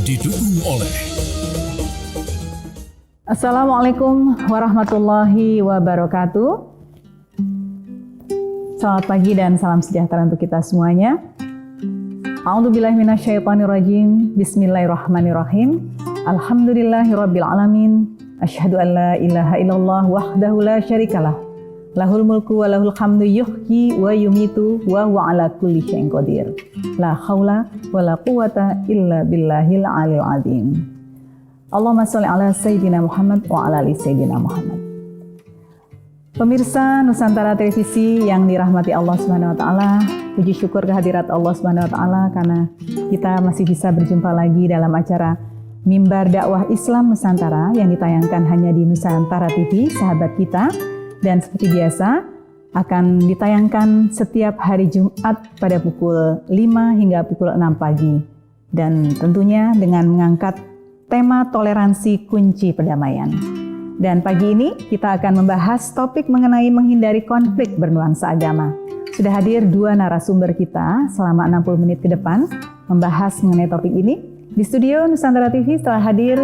didukung oleh Assalamualaikum warahmatullahi wabarakatuh. Selamat pagi dan salam sejahtera untuk kita semuanya. A'udzubillahi minasyaitonirrajim. Bismillahirrahmanirrahim. Alhamdulillahirabbil alamin. Asyhadu an la ilaha illallah wahdahu la syarikalah. Lahul mulku wa lahul hamdu yuhyi wa yumitu wa huwa ala kulli syai'in qadir. La haula wa la quwata illa billahil aliyil azim. Allahumma sholli ala sayyidina Muhammad wa ala ali sayyidina Muhammad. Pemirsa Nusantara Televisi yang dirahmati Allah Subhanahu wa taala, puji syukur kehadirat Allah Subhanahu wa taala karena kita masih bisa berjumpa lagi dalam acara Mimbar Dakwah Islam Nusantara yang ditayangkan hanya di Nusantara TV, sahabat kita, dan seperti biasa akan ditayangkan setiap hari Jumat pada pukul 5 hingga pukul 6 pagi. Dan tentunya dengan mengangkat tema toleransi kunci perdamaian. Dan pagi ini kita akan membahas topik mengenai menghindari konflik bernuansa agama. Sudah hadir dua narasumber kita selama 60 menit ke depan membahas mengenai topik ini. Di studio Nusantara TV telah hadir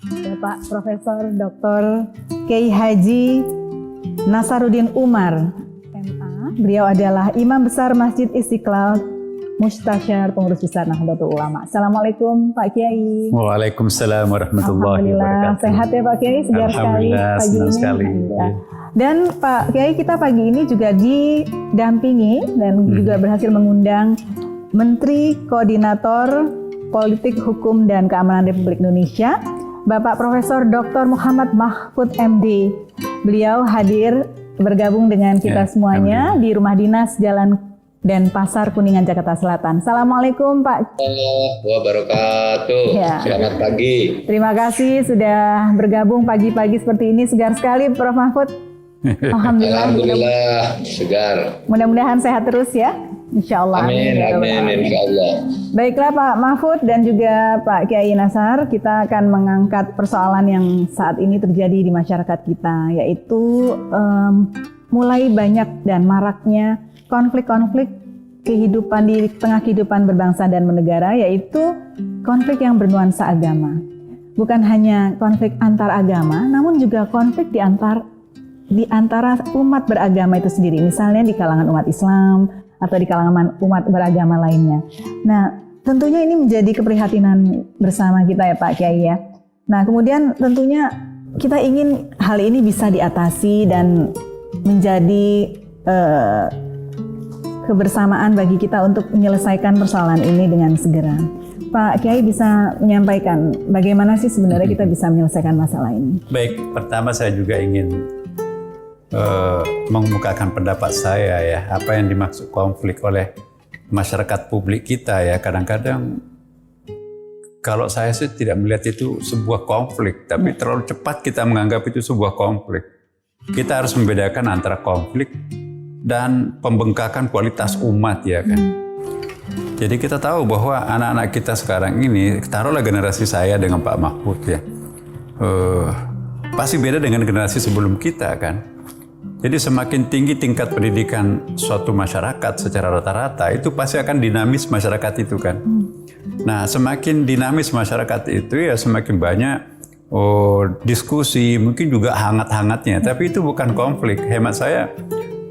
Bapak Profesor Dr. Kiai Haji Nasaruddin Umar, MA. Beliau adalah Imam Besar Masjid Istiqlal, Mustasyar Pengurus Besar Nahdlatul Ulama. Assalamualaikum Pak Kiai. Waalaikumsalam warahmatullahi wabarakatuh. Sehat ya Pak Kiai, segar sekali pagi ini. Sekali. Dan Pak Kiai, kita pagi ini juga didampingi dan juga berhasil mengundang Menteri Koordinator Politik Hukum dan Keamanan Republik Indonesia, Bapak Profesor Dr. Muhammad Mahfud MD. Beliau hadir bergabung dengan kita semuanya di Rumah Dinas Jalan dan Pasar Kuningan, Jakarta Selatan. Assalamualaikum Pak. Assalamualaikum wabarakatuh. Ya. Selamat pagi. Terima kasih sudah bergabung pagi-pagi seperti ini. Segar sekali Prof. Mahfud. Alhamdulillah segar. Mudah-mudahan sehat terus ya. Insya Allah. Amin, insya Allah. Baiklah Pak Mahfud dan juga Pak Kiai Nasar, kita akan mengangkat persoalan yang saat ini terjadi di masyarakat kita, yaitu mulai banyak dan maraknya konflik-konflik kehidupan di tengah kehidupan berbangsa dan bernegara, yaitu konflik yang bernuansa agama. Bukan hanya konflik antar agama, namun juga konflik di antara umat beragama itu sendiri. Misalnya di kalangan umat Islam atau di kalangan umat beragama lainnya. Nah, tentunya ini menjadi keprihatinan bersama kita ya Pak Kiai ya. Nah, kemudian tentunya kita ingin hal ini bisa diatasi dan menjadi kebersamaan bagi kita untuk menyelesaikan persoalan ini dengan segera. Pak Kiai bisa menyampaikan bagaimana sih sebenarnya kita bisa menyelesaikan masalah ini? Baik, pertama saya juga ingin mengemukakan pendapat saya ya, apa yang dimaksud konflik oleh masyarakat publik kita ya. Kadang-kadang kalau saya sih tidak melihat itu sebuah konflik, tapi terlalu cepat kita menganggap itu sebuah konflik. Kita harus membedakan antara konflik dan pembengkakan kualitas umat ya kan. Jadi kita tahu bahwa anak-anak kita sekarang ini, taruhlah generasi saya dengan Pak Mahfud ya, pasti beda dengan generasi sebelum kita kan. Jadi semakin tinggi tingkat pendidikan suatu masyarakat secara rata-rata, itu pasti akan dinamis masyarakat itu kan. Nah, semakin dinamis masyarakat itu ya semakin banyak diskusi, mungkin juga hangat-hangatnya, tapi itu bukan konflik. Hemat saya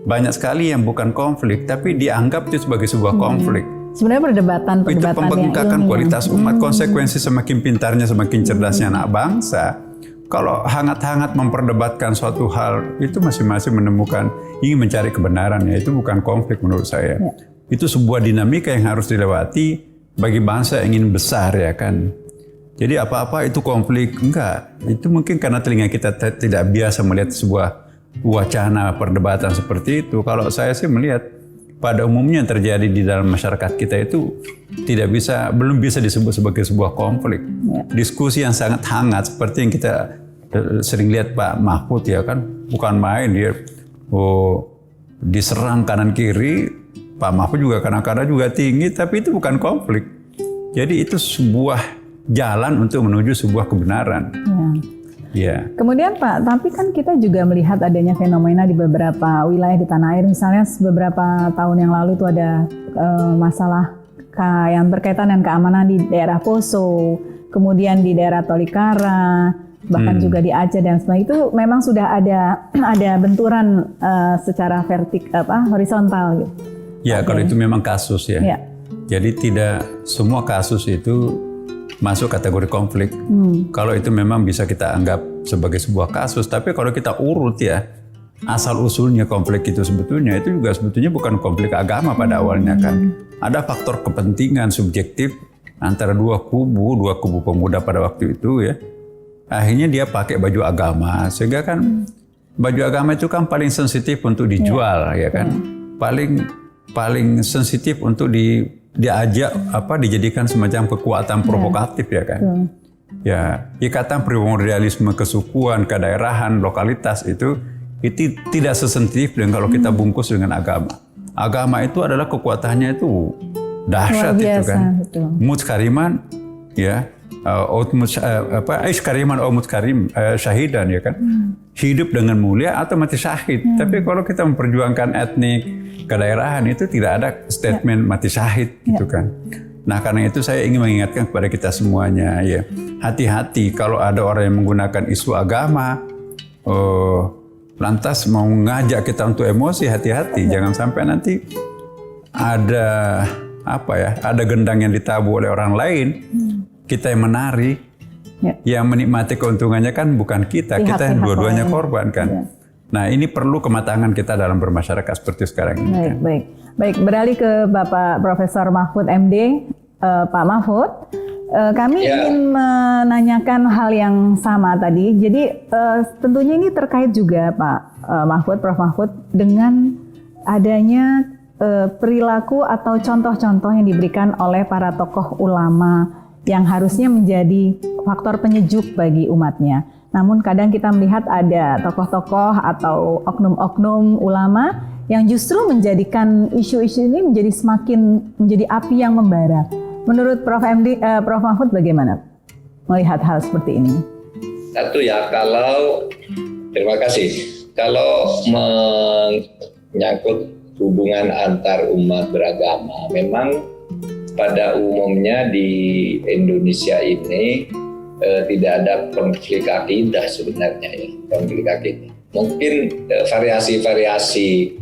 banyak sekali yang bukan konflik, tapi dianggap itu sebagai sebuah konflik. Sebenarnya perdebatan itu pembengkakan kualitas umat. Konsekuensi semakin pintarnya, semakin cerdasnya anak bangsa. Kalau hangat-hangat memperdebatkan suatu hal, itu masing-masing menemukan, ingin mencari kebenaran ya, itu bukan konflik menurut saya. Ya. Itu sebuah dinamika yang harus dilewati bagi bangsa yang ingin besar ya kan. Jadi apa-apa itu konflik, enggak. Itu mungkin karena telinga kita tidak biasa melihat sebuah wacana perdebatan seperti itu. Kalau saya sih melihat pada umumnya yang terjadi di dalam masyarakat kita itu belum bisa disebut sebagai sebuah konflik. Ya. Diskusi yang sangat hangat seperti yang kita sering lihat Pak Mahfud ya kan, bukan main dia diserang kanan kiri. Pak Mahfud juga kadang-kadang juga tinggi, tapi itu bukan konflik. Jadi itu sebuah jalan untuk menuju sebuah kebenaran. Ya. Kemudian Pak, tapi kan kita juga melihat adanya fenomena di beberapa wilayah di tanah air. Misalnya beberapa tahun yang lalu itu ada masalah yang berkaitan dengan keamanan di daerah Poso, kemudian di daerah Tolikara, bahkan juga di Aceh dan sebagainya, itu memang sudah ada benturan secara horizontal gitu. Ya, kalau itu memang kasus ya. Ya. Jadi tidak semua kasus itu masuk kategori konflik. Kalau itu memang bisa kita anggap sebagai sebuah kasus, tapi kalau kita urut ya, asal usulnya konflik itu sebetulnya bukan konflik agama pada awalnya kan. Ada faktor kepentingan subjektif antara dua kubu pemuda pada waktu itu ya. Akhirnya dia pakai baju agama, sehingga kan baju agama itu kan paling sensitif untuk dijual ya kan. Paling sensitif untuk diajak dijadikan semacam kekuatan provokatif ya kan. Ya, ikatan primordialisme kesukuan, kedaerahan, lokalitas itu tidak sesensitif dengan kalau kita bungkus dengan agama. Agama itu adalah kekuatannya itu dahsyat itu kan. Mutskariman ya, Kariman Mutskarim syahidan ya kan. Hidup dengan mulia atau mati syahid. Tapi kalau kita memperjuangkan etnik, kedaerahan itu tidak ada statement mati syahid gitu kan. Nah, karena itu saya ingin mengingatkan kepada kita semuanya ya, hati-hati kalau ada orang yang menggunakan isu agama lantas mau ngajak kita untuk emosi, hati-hati jangan sampai nanti ada gendang yang ditabuh oleh orang lain, kita yang menari, yang menikmati keuntungannya kan bukan kita yang dua-duanya korban kan. Nah, ini perlu kematangan kita dalam bermasyarakat seperti sekarang ini. Baik. Beralih ke Bapak Profesor Mahfud MD, Pak Mahfud. Kami ingin menanyakan hal yang sama tadi. Jadi tentunya ini terkait juga Pak Mahfud, Prof Mahfud, dengan adanya perilaku atau contoh-contoh yang diberikan oleh para tokoh ulama yang harusnya menjadi faktor penyejuk bagi umatnya. Namun kadang kita melihat ada tokoh-tokoh atau oknum-oknum ulama yang justru menjadikan isu-isu ini menjadi api yang membara. Menurut Prof Mahfud bagaimana melihat hal seperti ini? Satu ya, terima kasih. Kalau menyangkut hubungan antar umat beragama, memang pada umumnya di Indonesia ini tidak ada konflik akidah sebenarnya ya, konflik akidah. Mungkin variasi-variasi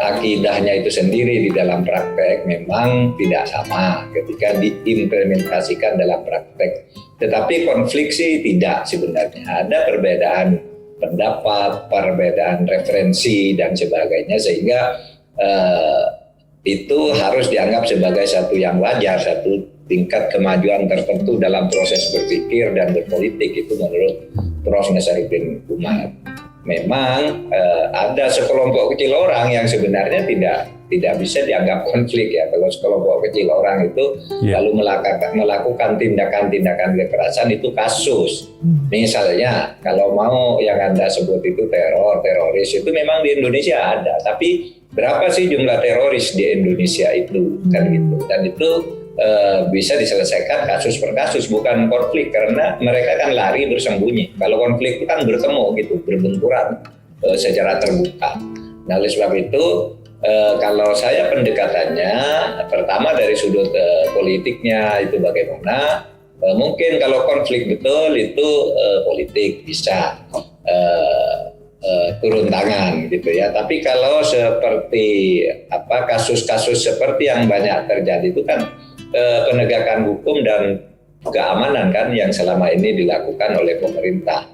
akidahnya itu sendiri di dalam praktek memang tidak sama ketika diimplementasikan dalam praktek. Tetapi konflik sih tidak sebenarnya. Ada perbedaan pendapat, perbedaan referensi dan sebagainya, sehingga itu harus dianggap sebagai satu yang wajar, satu tingkat kemajuan tertentu dalam proses berpikir dan berpolitik. Itu menurut Prof. Nasaruddin Umar. Memang ada sekelompok kecil orang yang sebenarnya tidak bisa dianggap konflik ya. Kalau sekelompok kecil orang itu lalu melakukan tindakan-tindakan kekerasan, itu kasus. Misalnya kalau mau yang Anda sebut itu teroris itu memang di Indonesia ada. Tapi berapa sih jumlah teroris di Indonesia itu kan gitu. Dan itu bisa diselesaikan kasus per kasus, bukan konflik, karena mereka kan lari bersembunyi. Kalau konflik itu kan bertemu gitu, berbenturan secara terbuka. Nah, oleh sebab itu kalau saya pendekatannya pertama dari sudut politiknya itu bagaimana. Mungkin kalau konflik betul itu politik bisa turun tangan gitu ya. Tapi kalau seperti kasus-kasus seperti yang banyak terjadi itu kan penegakan hukum dan keamanan kan yang selama ini dilakukan oleh pemerintah.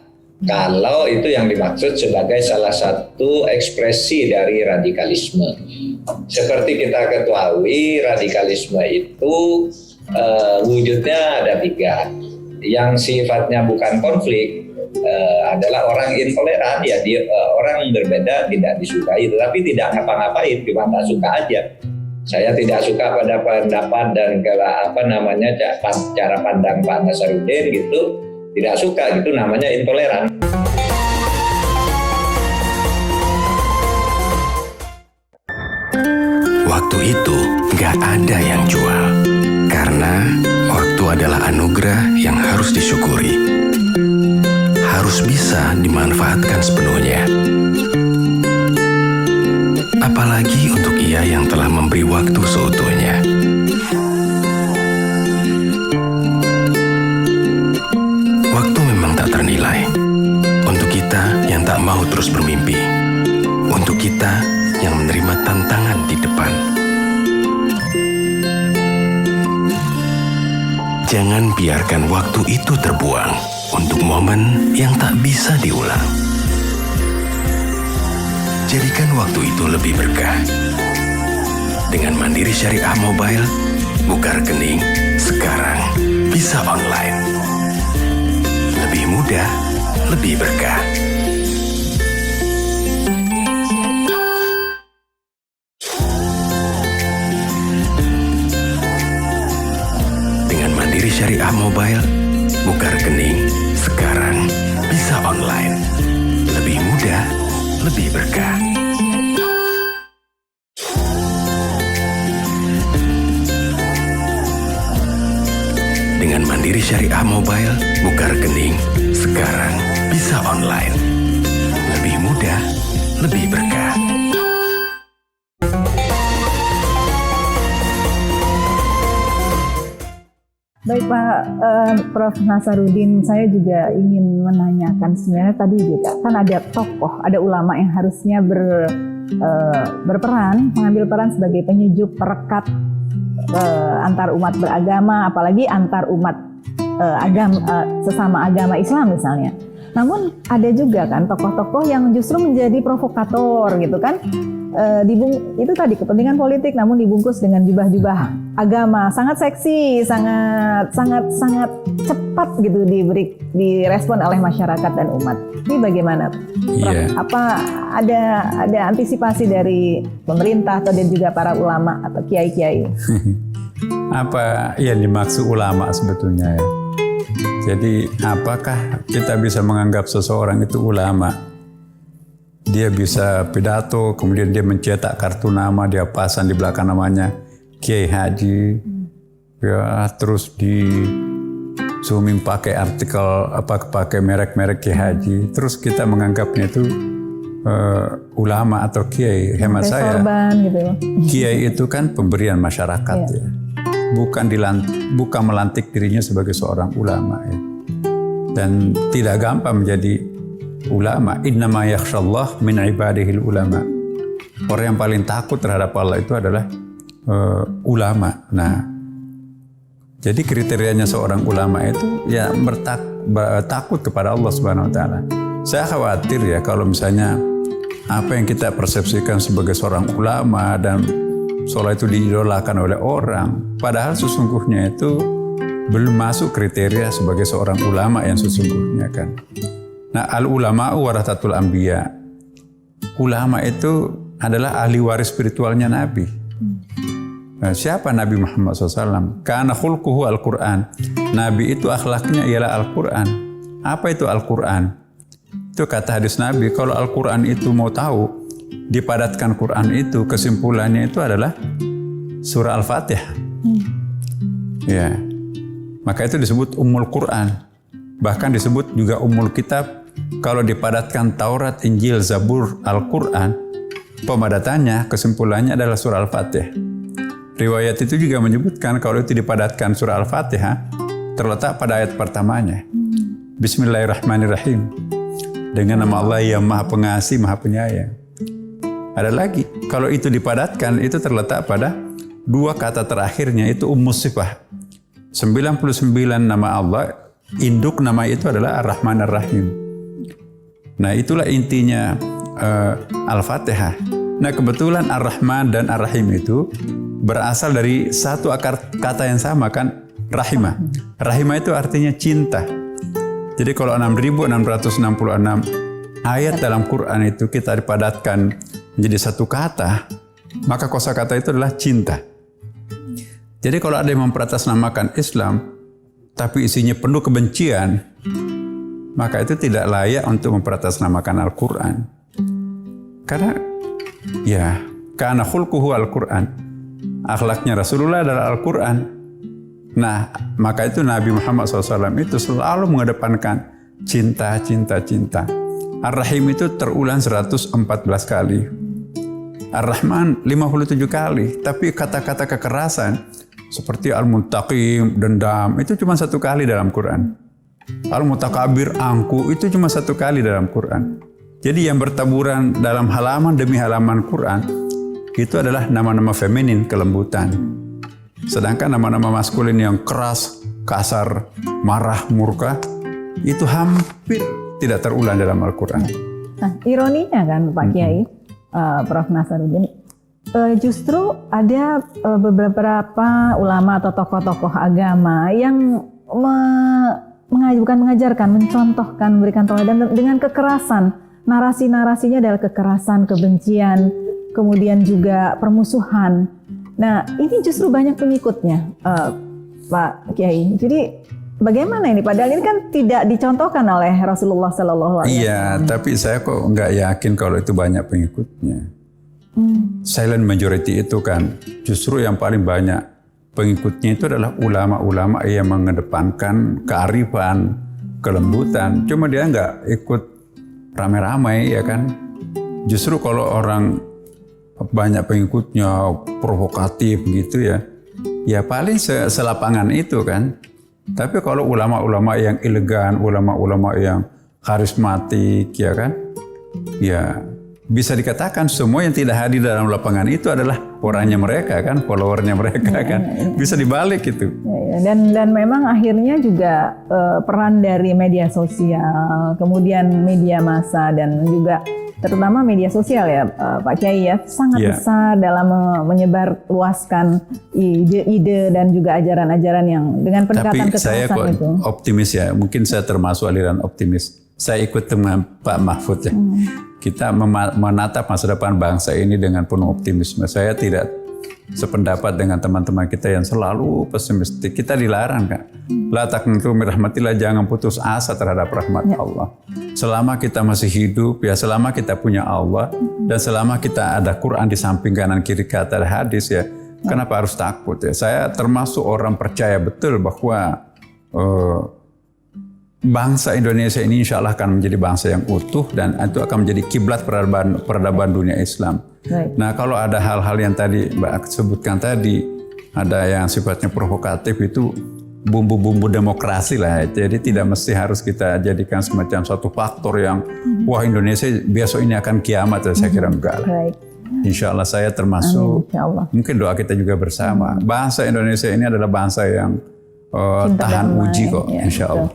Kalau itu yang dimaksud sebagai salah satu ekspresi dari radikalisme. Seperti kita ketahui, radikalisme itu wujudnya ada 3. Yang sifatnya bukan konflik adalah orang intoleran, ya orang berbeda tidak disukai, tetapi tidak ngapa-ngapain, cuma tak suka aja. Saya tidak suka pada pendapat dan cara pandang Pak Nasaruddin gitu, tidak suka gitu, namanya intoleran. Waktu itu gak ada yang jual, karena waktu adalah anugerah yang harus disyukuri, harus bisa dimanfaatkan sepenuhnya. Apalagi untuk ia yang telah memberi waktu seutuhnya. tak mau terus bermimpi. Untuk kita yang menerima tantangan di depan. Jangan biarkan waktu itu terbuang untuk momen yang tak bisa diulang. Jadikan waktu itu lebih berkah. Dengan Mandiri Syariah Mobile, buka rekening sekarang bisa online. Lebih mudah, lebih berkah. Dengan Mandiri Syariah Mobile, buka rekening sekarang bisa online. Lebih mudah, lebih berkah. Dengan Mandiri Syariah Mobile, buka rekening sekarang bisa online. Lebih mudah, lebih berkah. Baik Pak Prof. Nasaruddin, saya juga ingin menanyakan sebenarnya tadi juga kan ada tokoh, ada ulama yang harusnya berperan, mengambil peran sebagai penyejuk, perekat antar umat beragama, apalagi antar umat sesama agama Islam misalnya. Namun ada juga kan tokoh-tokoh yang justru menjadi provokator gitu kan. Itu tadi kepentingan politik namun dibungkus dengan jubah-jubah agama, sangat seksi, sangat cepat gitu direspon oleh masyarakat dan umat. Ini bagaimana? Iya. Apa ada antisipasi dari pemerintah atau dan juga para ulama atau kiai-kiai? Apa yang dimaksud ulama sebetulnya ya? Jadi apakah kita bisa menganggap seseorang itu ulama? Dia bisa pidato, kemudian dia mencetak kartu nama, dia pasang di belakang namanya Kiai Haji, ya terus di zooming pakai artikel pakai merek-merek Kiai Haji, terus kita menganggapnya itu ulama atau kiai. Hemat saya, gitu. Kiai itu kan pemberian masyarakat ya, bukan melantik dirinya sebagai seorang ulama ya. Dan tidak gampang menjadi ulama. Innama yakhshallah min ibadihil ulama. Orang yang paling takut terhadap Allah itu adalah ulama. Nah, jadi kriterianya seorang ulama itu ya takut kepada Allah Subhanahu wa taala. Saya khawatir ya kalau misalnya apa yang kita persepsikan sebagai seorang ulama dan seolah itu diidolakan oleh orang, padahal sesungguhnya itu belum masuk kriteria sebagai seorang ulama yang sesungguhnya kan. Nah, al-ulama'u warathatul anbiya. Ulama itu adalah ahli waris spiritualnya Nabi. Nah, siapa Nabi Muhammad SAW? Kana khulquhu al-Quran. Nabi itu akhlaknya ialah Al-Quran. Apa itu Al-Quran? Itu kata hadis Nabi, kalau Al-Quran itu mau tahu, dipadatkan Quran itu, kesimpulannya itu adalah surah Al-Fatihah. Ya. Maka itu disebut Ummul Quran. Bahkan disebut juga Ummul Kitab. Kalau dipadatkan Taurat, Injil, Zabur, Al-Quran, pemadatannya, kesimpulannya adalah surah Al-Fatihah. Riwayat itu juga menyebutkan kalau itu dipadatkan surah Al-Fatihah, terletak pada ayat pertamanya. Bismillahirrahmanirrahim. Dengan nama Allah yang Maha Pengasih, Maha Penyayang. Ada lagi, kalau itu dipadatkan, itu terletak pada dua kata terakhirnya, itu Sifah. 99 nama Allah, induk nama itu adalah Ar-Rahman Ar-Rahim. Nah, itulah intinya Al-Fatihah. Nah, kebetulan Ar-Rahman dan Ar-Rahim itu berasal dari satu akar kata yang sama kan, Rahimah. Rahimah itu artinya cinta. Jadi kalau 6.666 ayat dalam Quran itu kita dipadatkan menjadi satu kata, maka kosakata itu adalah cinta. Jadi kalau ada yang memperatasnamakan Islam, tapi isinya penuh kebencian, maka itu tidak layak untuk memperatasnamakan Al-Quran. Karena ya, kana khulquhu Al-Quran. Akhlaknya Rasulullah adalah Al-Quran. Nah, maka itu Nabi Muhammad SAW itu selalu mengedepankan cinta, cinta, cinta. Ar-Rahim itu terulang 114 kali. Ar-Rahman 57 kali. Tapi kata-kata kekerasan seperti Al-Muntaqim, dendam, itu cuma satu kali dalam Quran. Al-Mutakabir, angku, itu cuma satu kali dalam Quran. Jadi yang bertaburan dalam halaman demi halaman Quran itu adalah nama-nama feminin, kelembutan. Sedangkan nama-nama maskulin yang keras, kasar, marah, murka itu hampir tidak terulang dalam Al-Quran. Nah, ironinya kan Pak Kiai, Prof. Nasaruddin, justru ada beberapa ulama atau tokoh-tokoh agama yang mengajarkan, mencontohkan, memberikan teladan dengan kekerasan. Narasi-narasinya adalah kekerasan, kebencian, kemudian juga permusuhan. Nah, ini justru banyak pengikutnya, Pak Kiai. Jadi bagaimana ini? Padahal ini kan tidak dicontohkan oleh Rasulullah Sallallahu Alaihi Wasallam. Iya, tapi saya kok nggak yakin kalau itu banyak pengikutnya. Silent majority itu kan justru yang paling banyak pengikutnya itu adalah ulama-ulama yang mengedepankan kearifan, kelembutan. Cuma dia nggak ikut ramai-ramai, ya kan. Justru kalau orang banyak pengikutnya provokatif gitu ya paling selapangan itu kan. Tapi kalau ulama-ulama yang elegan, ulama-ulama yang karismatik, ya kan, ya bisa dikatakan semua yang tidak hadir dalam lapangan itu adalah orangnya mereka kan, followernya mereka kan, bisa dibalik itu. Dan memang akhirnya juga peran dari media sosial, kemudian media massa dan juga terutama media sosial ya Pak Kiai ya, sangat besar dalam menyebar luaskan ide-ide dan juga ajaran-ajaran yang dengan pendekatan kekerasan itu. Tapi saya kok optimis ya, mungkin saya termasuk aliran optimis. Saya ikut dengan Pak Mahfud ya. Kita menatap masa depan bangsa ini dengan penuh optimisme. Saya tidak sependapat dengan teman-teman kita yang selalu pesimistik. Kita dilarang kan. La taqnatu min rahmatillah, jangan putus asa terhadap rahmat Allah. Selama kita masih hidup, ya selama kita punya Allah dan selama kita ada Quran di samping kanan kiri kata ada hadis ya, kenapa harus takut ya? Saya termasuk orang percaya betul bahwa bangsa Indonesia ini insya Allah akan menjadi bangsa yang utuh dan itu akan menjadi kiblat peradaban dunia Islam. Right. Nah, kalau ada hal-hal yang tadi Mbak sebutkan tadi, ada yang sifatnya provokatif itu bumbu-bumbu demokrasi lah. Jadi tidak mesti harus kita jadikan semacam suatu faktor yang wah Indonesia besok ini akan kiamat. Saya kira enggak lah. Right. Insya Allah saya termasuk, mungkin doa kita juga bersama. Bangsa Indonesia ini adalah bangsa yang tahan uji kok, ya, insya Allah.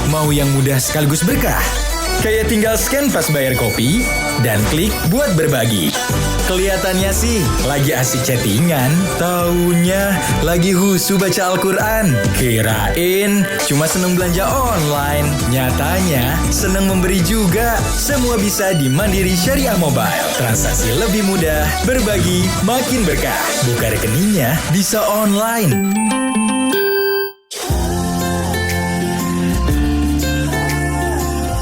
Mau yang mudah sekaligus berkah? Kayak tinggal scan pas bayar kopi dan klik buat berbagi. Kelihatannya sih lagi asik chattingan, taunya lagi husu baca Al-Quran. Kirain cuma seneng belanja online, nyatanya seneng memberi juga. Semua bisa di Mandiri Syariah Mobile. Transaksi lebih mudah, berbagi makin berkah. Buka rekeningnya bisa online.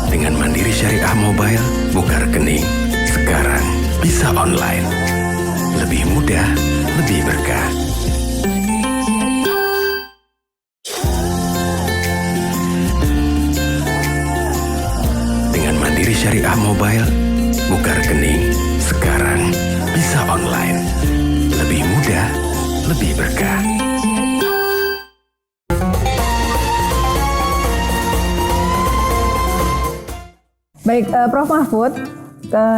Dengan Mandiri Syariah Mobile, buka rekening sekarang bisa online. Lebih mudah, lebih berkah. Dengan Mandiri Syariah Mobile, buka rekening sekarang bisa online. Lebih mudah, lebih berkah. Baik, Prof. Mahfud,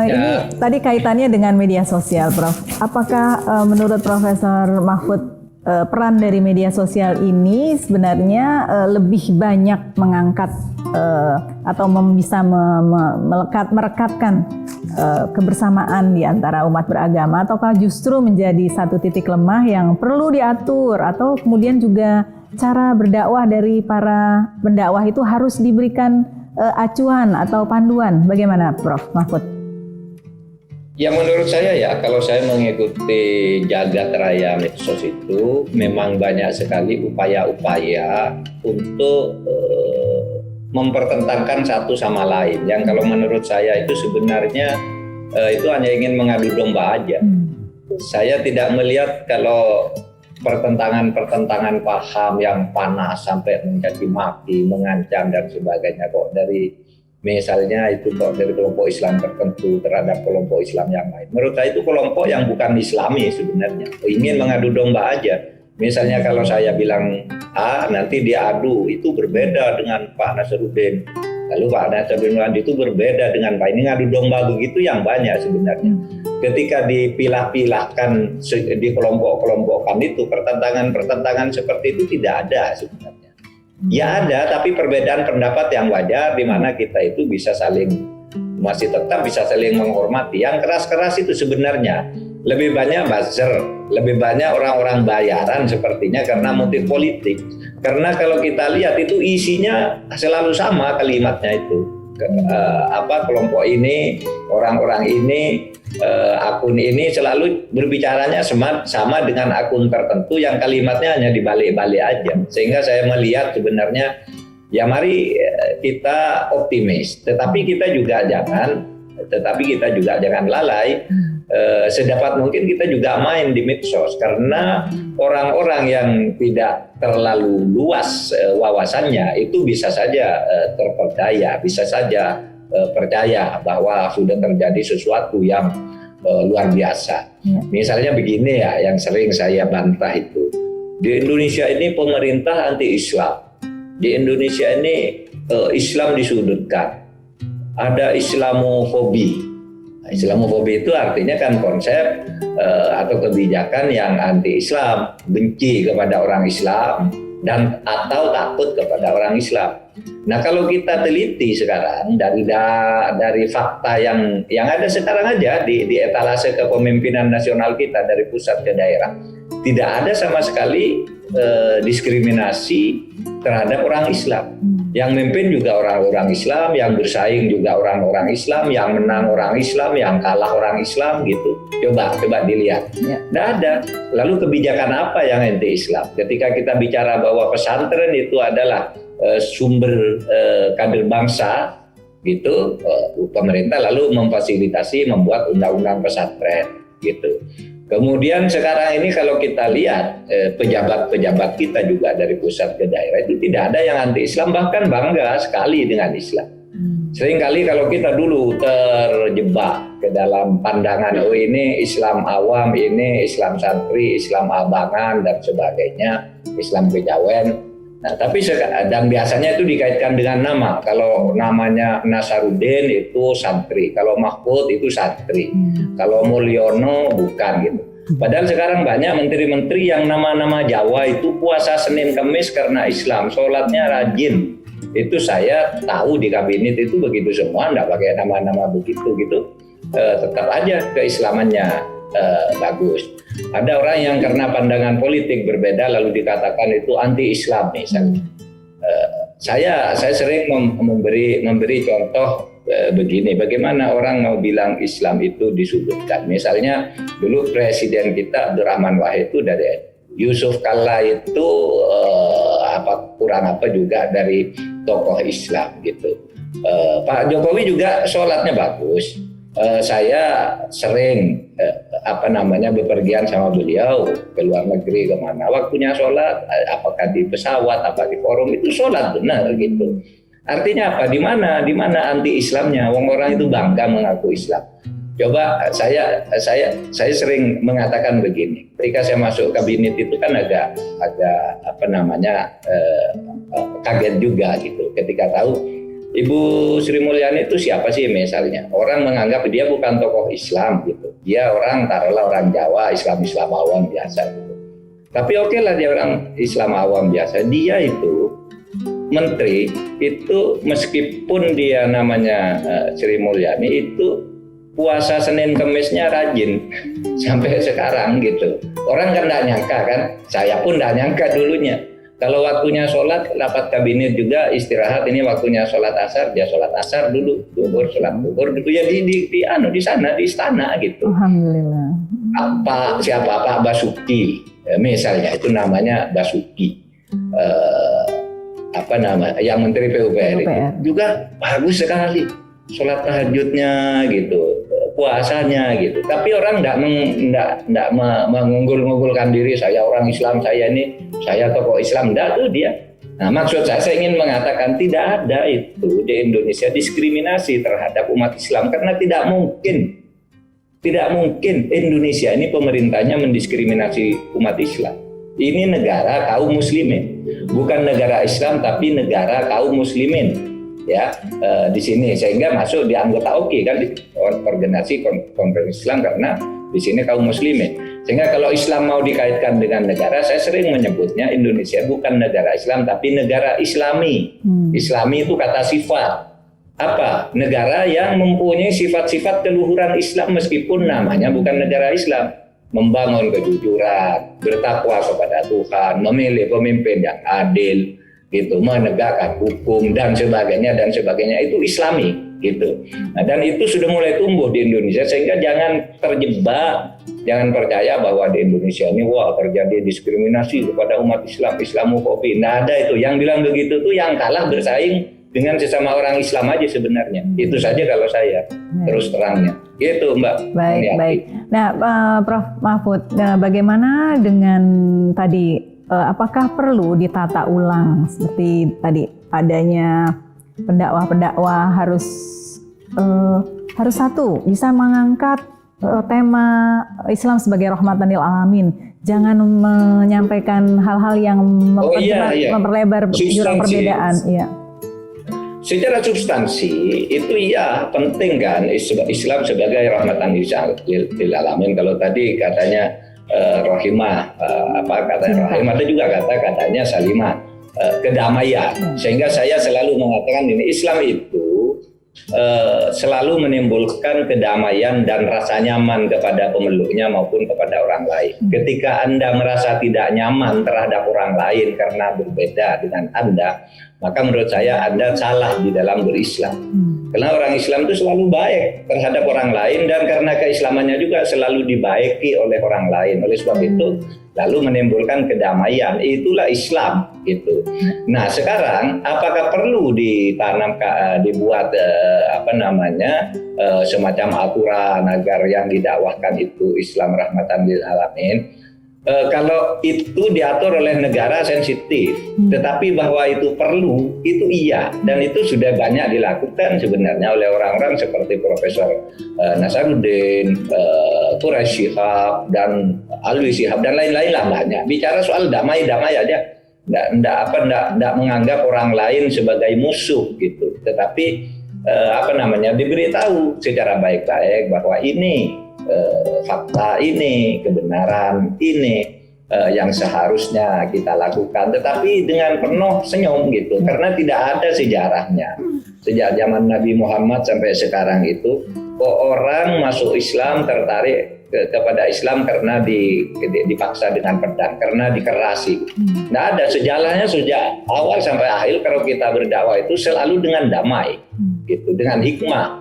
ini tadi kaitannya dengan media sosial, Prof. Apakah menurut Profesor Mahfud peran dari media sosial ini sebenarnya lebih banyak mengangkat atau bisa merekatkan kebersamaan di antara umat beragama, ataukah justru menjadi satu titik lemah yang perlu diatur, atau kemudian juga cara berdakwah dari para pendakwah itu harus diberikan acuan atau panduan? Bagaimana Prof. Mahfud? Ya menurut saya ya, kalau saya mengikuti jagat raya medsos itu memang banyak sekali upaya-upaya untuk mempertentangkan satu sama lain. Yang kalau menurut saya itu sebenarnya itu hanya ingin mengadu domba aja. Saya tidak melihat kalau pertentangan paham yang panas sampai menjadi maki, mengancam dan sebagainya kok dari misalnya itu kok dari kelompok Islam tertentu terhadap kelompok Islam yang lain. Menurut saya itu kelompok yang bukan Islami sebenarnya, ingin mengadu domba aja. Misalnya kalau saya bilang A, nanti dia adu, itu berbeda dengan Pak Nasaruddin. Lalu Pak Nasaruddin itu berbeda dengan Pak, ini ngadu domba begitu yang banyak sebenarnya. Ketika dipilah-pilahkan, dikelompok-kelompokkan itu, pertentangan seperti itu tidak ada sebenarnya. Ya ada, tapi perbedaan pendapat yang wajar di mana kita itu bisa masih tetap bisa saling menghormati. Yang keras-keras itu sebenarnya lebih banyak buzzer, lebih banyak orang-orang bayaran sepertinya karena motif politik. Karena kalau kita lihat itu isinya selalu sama kalimatnya itu. Kelompok ini, orang-orang ini, akun ini selalu berbicaranya sama dengan akun tertentu yang kalimatnya hanya dibalik-balik aja. Sehingga saya melihat sebenarnya ya mari kita optimis, tetapi kita juga jangan lalai. Sedapat mungkin kita juga main di medsos, karena orang-orang yang tidak terlalu luas wawasannya itu bisa saja terperdaya, bisa saja percaya bahwa sudah terjadi sesuatu yang luar biasa. Misalnya begini ya, yang sering saya bantah itu, di Indonesia ini pemerintah anti-Islam, di Indonesia ini Islam disudutkan, ada Islamofobi. Islamofobi itu artinya kan konsep atau kebijakan yang anti-Islam, benci kepada orang Islam dan atau takut kepada orang Islam. Nah kalau kita teliti sekarang dari fakta yang ada sekarang aja di etalase kepemimpinan nasional kita dari pusat ke daerah, tidak ada sama sekali diskriminasi terhadap orang Islam. Yang memimpin juga orang-orang Islam, yang bersaing juga orang-orang Islam, yang menang orang Islam, yang kalah orang Islam gitu. Coba dilihat. Tidak ada. Lalu kebijakan apa yang anti-Islam? Ketika kita bicara bahwa pesantren itu adalah sumber kader bangsa, gitu, pemerintah lalu memfasilitasi membuat undang-undang pesantren, gitu. Kemudian sekarang ini kalau kita lihat pejabat-pejabat kita juga dari pusat ke daerah itu tidak ada yang anti-Islam, bahkan bangga sekali dengan Islam. Seringkali kalau kita dulu terjebak ke dalam pandangan, oh ini Islam awam, ini Islam santri, Islam abangan dan sebagainya, Islam kejawen. Nah, tapi dan biasanya itu dikaitkan dengan nama. Kalau namanya Nasaruddin itu santri, kalau Mahfud itu santri, kalau Mulyono bukan gitu. Padahal sekarang banyak menteri-menteri yang nama-nama Jawa itu puasa Senin Kamis karena Islam, sholatnya rajin. Itu saya tahu di kabinet itu begitu semua, enggak pakai nama-nama begitu gitu. Tetap aja keislamannya bagus. Ada orang yang karena pandangan politik berbeda lalu dikatakan itu anti-Islam misalnya. Saya sering memberi contoh begini, bagaimana orang mau bilang Islam itu disudutkan. Misalnya dulu presiden kita Abdurrahman Wahid itu dari Yusuf Kalla itu kurang apa juga dari tokoh Islam gitu. Pak Jokowi juga sholatnya bagus. Saya sering bepergian sama beliau ke luar negeri kemana. Waktunya sholat, apakah di pesawat, apa di forum itu sholat benar gitu. Artinya apa? Di mana anti-Islamnya? Orang itu bangga mengaku Islam. Coba saya sering mengatakan begini. Ketika saya masuk kabinet itu kan agak kaget juga gitu. Ketika tahu Ibu Sri Mulyani itu siapa sih misalnya? Orang menganggap dia bukan tokoh Islam gitu. Dia taruhlah orang Jawa, Islam awam biasa gitu. Tapi oke lah dia orang Islam awam biasa. Dia itu menteri itu meskipun dia namanya Sri Mulyani itu puasa Senin Kemisnya rajin sampai sekarang gitu. Orang kan enggak nyangka kan? Saya pun enggak nyangka dulunya. Kalau waktunya sholat, rapat kabinet juga istirahat, ini waktunya sholat asar, dia sholat asar dulu, sholat duhur dulu ya di sana di istana gitu. Alhamdulillah. Siapa Pak Basuki, misalnya itu namanya Basuki, yang Menteri PUPR itu juga bagus sekali, sholat tahajudnya gitu, puasanya gitu. Tapi orang enggak mengunggul-unggulkan diri, saya orang Islam, saya tokoh Islam, enggak tuh dia. Nah, maksud saya ingin mengatakan tidak ada itu di Indonesia diskriminasi terhadap umat Islam, karena tidak mungkin Indonesia ini pemerintahnya mendiskriminasi umat Islam. Ini negara kaum muslimin, bukan negara Islam tapi negara kaum muslimin, ya di sini, sehingga masuk di anggota OKI kan, di organisasi konferensi Islam, karena di sini kaum muslimin. Sehingga kalau Islam mau dikaitkan dengan negara, saya sering menyebutnya Indonesia bukan negara Islam tapi negara Islami. Islami itu kata sifat. Apa? Negara yang mempunyai sifat-sifat keluhuran Islam meskipun namanya bukan negara Islam. Membangun kejujuran, bertakwa kepada Tuhan, memilih pemimpin yang adil, gitu, menegakkan hukum dan sebagainya itu Islami, gitu. Nah, dan itu sudah mulai tumbuh di Indonesia, sehingga jangan terjebak, jangan percaya bahwa di Indonesia ini wah terjadi diskriminasi kepada umat Islam, Islamofobi. Nah, ada itu yang bilang begitu tuh yang kalah bersaing dengan sesama orang Islam aja sebenarnya. Itu saja kalau saya terus terangnya. Gitu, Mbak. Baik. Nah, Prof. Mahfud, bagaimana dengan tadi, apakah perlu ditata ulang seperti tadi adanya pendakwah harus satu, bisa mengangkat tema Islam sebagai rahmatan lil alamin. Jangan menyampaikan hal-hal yang memperlebar jurang perbedaan. Iya. Secara substansi itu ya penting kan, Islam sebagai rahmatan lil alamin. Kalau tadi katanya rohimah, rohimah itu juga katanya salimah, kedamaian. Sehingga saya selalu mengatakan ini, Islam itu selalu menimbulkan kedamaian dan rasa nyaman kepada pemeluknya maupun kepada orang lain. Ketika Anda merasa tidak nyaman terhadap orang lain karena berbeda dengan Anda, maka menurut saya Anda salah di dalam berislam. Karena orang Islam itu selalu baik terhadap orang lain, dan karena keislamannya juga selalu dibaiki oleh orang lain. Oleh sebab itu lalu menimbulkan kedamaian. Itulah Islam, gitu. Nah, sekarang apakah perlu dibuat semacam aturan agar yang didakwahkan itu Islam rahmatan lil alamin? Kalau itu diatur oleh negara sensitif, tetapi bahwa itu perlu, itu iya, dan itu sudah banyak dilakukan sebenarnya oleh orang-orang seperti Profesor Nasaruddin, Quraish Shihab, dan Alwi Shihab, dan lain-lain lah banyak. Bicara soal damai aja, nggak menganggap orang lain sebagai musuh gitu, tetapi diberitahu secara baik-baik bahwa ini fakta ini, kebenaran ini yang seharusnya kita lakukan, tetapi dengan penuh senyum gitu, karena tidak ada sejarahnya. Sejak zaman Nabi Muhammad sampai sekarang itu, orang masuk Islam tertarik kepada Islam karena dipaksa dengan pedang, karena dikerasi. Tidak ada sejarahnya sejak awal sampai akhir. Kalau kita berdakwah itu selalu dengan damai, gitu, dengan hikmah.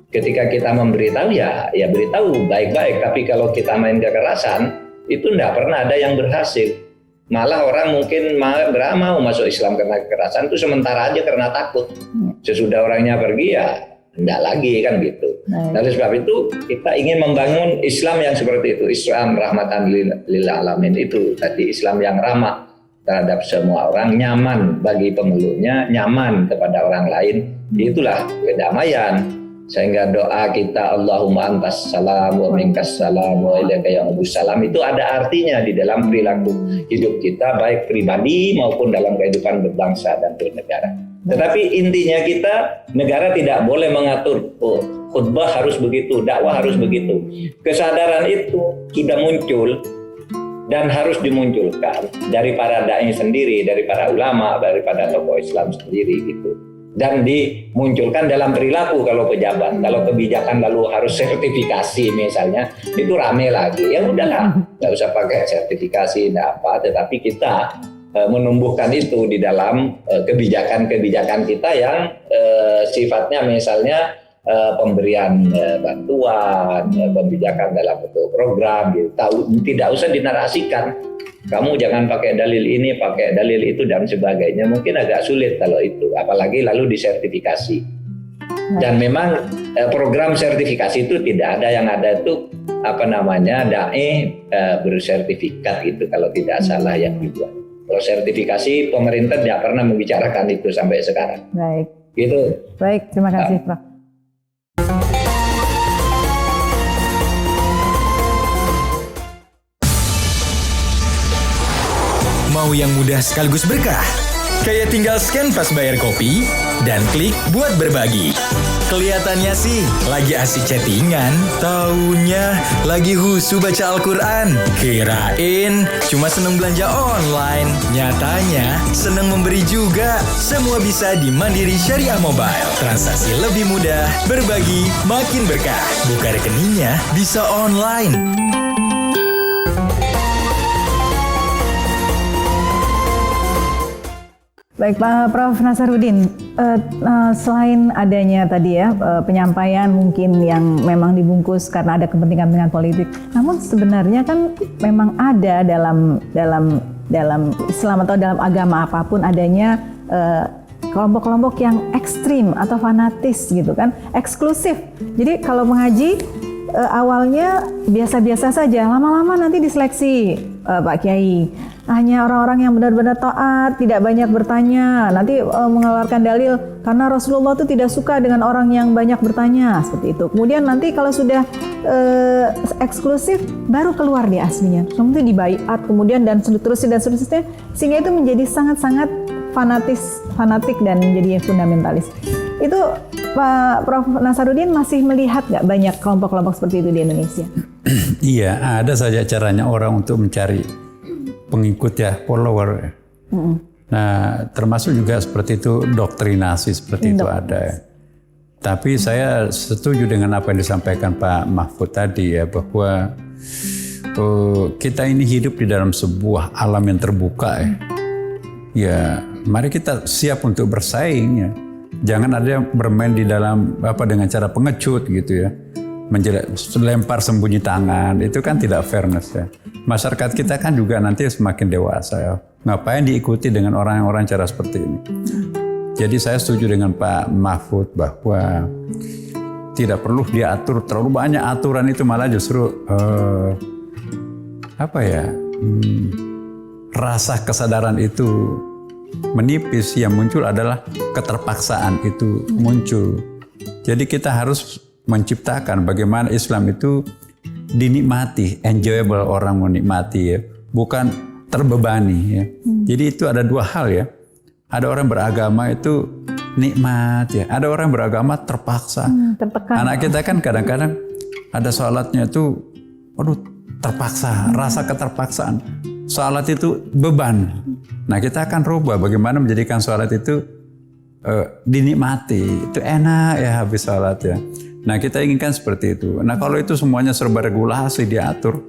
Ketika kita memberitahu ya beritahu baik-baik, tapi kalau kita main kekerasan itu tidak pernah ada yang berhasil. Malah orang mungkin mau masuk Islam karena kekerasan itu sementara aja karena takut. Sesudah orangnya pergi ya tidak lagi kan gitu. Oleh sebab itu kita ingin membangun Islam yang seperti itu, Islam rahmatan lil alamin, itu tadi Islam yang ramah terhadap semua orang, nyaman bagi pemeluknya, nyaman kepada orang lain. Itulah kedamaian. Sehingga doa kita Allahumma antas salam wa minkas salam wa ilaika ya'udus salam itu ada artinya di dalam perilaku hidup kita, baik pribadi maupun dalam kehidupan berbangsa dan bernegara. Tetapi intinya kita, negara tidak boleh mengatur khutbah harus begitu, dakwah harus begitu. Kesadaran itu sudah muncul dan harus dimunculkan dari para dai sendiri, dari para ulama, daripada tokoh Islam sendiri gitu. Dan dimunculkan dalam perilaku. Kalau pejabat, kalau kebijakan lalu harus sertifikasi misalnya, itu rame lagi. Ya udahlah, nggak usah pakai sertifikasi, nggak apa. Tetapi kita menumbuhkan itu di dalam kebijakan-kebijakan kita yang sifatnya misalnya pemberian bantuan, kebijakan dalam bentuk program, gitu. Tidak usah dinarasikan. Kamu jangan pakai dalil ini, pakai dalil itu dan sebagainya. Mungkin agak sulit kalau itu, apalagi lalu disertifikasi. Dan memang program sertifikasi itu tidak ada, yang ada itu dai bersertifikat itu kalau tidak salah yang dibuat. Kalau sertifikasi pemerintah tidak pernah membicarakan itu sampai sekarang. Baik. Gitu. Baik, terima kasih, Prof. Mau yang mudah sekaligus berkah? Kayak tinggal scan pas bayar kopi dan klik buat berbagi. Kelihatannya sih lagi asik chattingan, taunya lagi husu baca Al-Quran. Kirain cuma seneng belanja online, nyatanya seneng memberi juga. Semua bisa di Mandiri Syariah Mobile. Transaksi lebih mudah, berbagi makin berkah. Buka rekeningnya bisa online. Baik Pak Prof. Nasaruddin, selain adanya tadi ya penyampaian mungkin yang memang dibungkus karena ada kepentingan politik, namun sebenarnya kan memang ada dalam Islam atau dalam agama apapun adanya kelompok-kelompok yang ekstrim atau fanatis gitu kan, eksklusif. Jadi kalau mengaji awalnya biasa-biasa saja, lama-lama nanti diseleksi Pak Kiai. Hanya orang-orang yang benar-benar taat, tidak banyak bertanya, nanti mengeluarkan dalil karena Rasulullah itu tidak suka dengan orang yang banyak bertanya, seperti itu. Kemudian nanti kalau sudah eksklusif, baru keluar dia aslinya. Kemudian dibaiat, kemudian dan seterusnya, sehingga itu menjadi sangat-sangat fanatik dan menjadi fundamentalis. Itu Pak Prof. Nasaruddin masih melihat nggak banyak kelompok-kelompok seperti itu di Indonesia? Iya, ada saja caranya orang untuk mencari pengikut ya, follower. Nah, termasuk juga seperti itu doktrinasi seperti itu ada ya. Tapi saya setuju dengan apa yang disampaikan Pak Mahfud tadi ya, bahwa kita ini hidup di dalam sebuah alam yang terbuka ya. Ya, mari kita siap untuk bersaing ya. Jangan ada yang bermain di dalam dengan cara pengecut gitu ya. Lempar sembunyi tangan, itu kan tidak fairness ya. Masyarakat kita kan juga nanti semakin dewasa ya. Ngapain diikuti dengan orang-orang cara seperti ini? Jadi saya setuju dengan Pak Mahfud bahwa tidak perlu diatur terlalu banyak aturan, itu malah justru rasa kesadaran itu menipis. Yang muncul adalah keterpaksaan itu muncul. Jadi kita harus menciptakan bagaimana Islam itu dinikmati, enjoyable, orang menikmati ya, bukan terbebani ya. Jadi itu ada dua hal ya. Ada orang beragama itu nikmat ya, ada orang beragama terpaksa. Tertekan. Anak kita kan kadang-kadang ada sholatnya itu, terpaksa, rasa keterpaksaan. Sholat itu beban. Nah kita akan rubah bagaimana menjadikan sholat itu dinikmati, itu enak ya habis sholat ya. Nah kita inginkan seperti itu. Nah kalau itu semuanya serba regulasi diatur,